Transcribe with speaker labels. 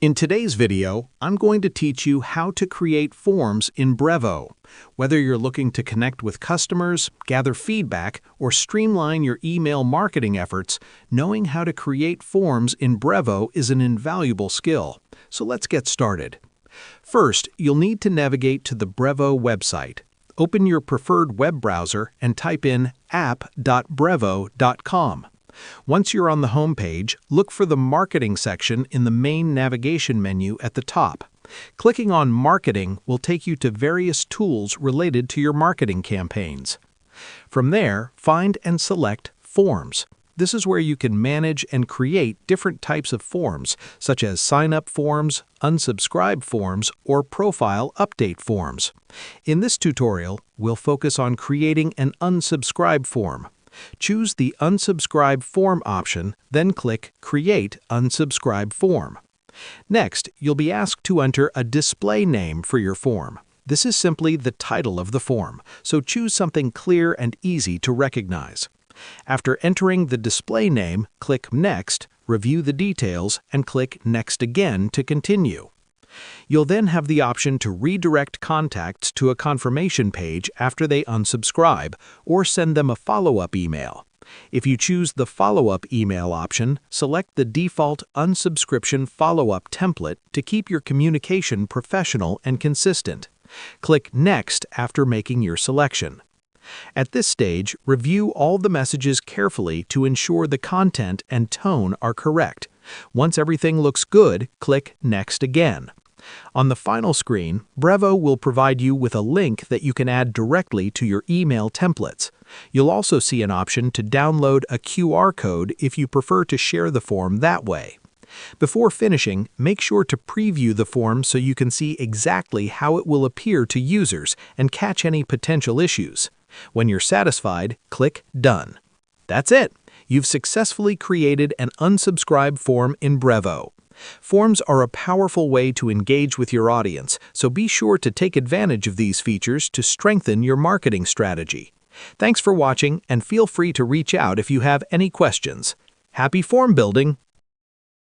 Speaker 1: In today's video, I'm going to teach you how to create forms in Brevo. Whether you're looking to connect with customers, gather feedback, or streamline your email marketing efforts, knowing how to create forms in Brevo is an invaluable skill. So let's get started. First, you'll need to navigate to the Brevo website. Open your preferred web browser and type in app.brevo.com. Once you're on the home page, look for the Marketing section in the main navigation menu at the top. Clicking on Marketing will take you to various tools related to your marketing campaigns. From there, find and select Forms. This is where you can manage and create different types of forms, such as sign-up forms, unsubscribe forms, or profile update forms. In this tutorial, we'll focus on creating an unsubscribe form. Choose the Unsubscribe Form option, then click Create Unsubscribe Form. Next, you'll be asked to enter a display name for your form. This is simply the title of the form, so choose something clear and easy to recognize. After entering the display name, click Next, review the details, and click Next again to continue. You'll then have the option to redirect contacts to a confirmation page after they unsubscribe, or send them a follow-up email. If you choose the follow-up email option, select the default unsubscription follow-up template to keep your communication professional and consistent. Click Next after making your selection. At this stage, review all the messages carefully to ensure the content and tone are correct. Once everything looks good, click Next again. On the final screen, Brevo will provide you with a link that you can add directly to your email templates. You'll also see an option to download a QR code if you prefer to share the form that way. Before finishing, make sure to preview the form so you can see exactly how it will appear to users and catch any potential issues. When you're satisfied, click Done. That's it! You've successfully created an unsubscribe form in Brevo. Forms are a powerful way to engage with your audience, so be sure to take advantage of these features to strengthen your marketing strategy. Thanks for watching, and feel free to reach out if you have any questions. Happy form building!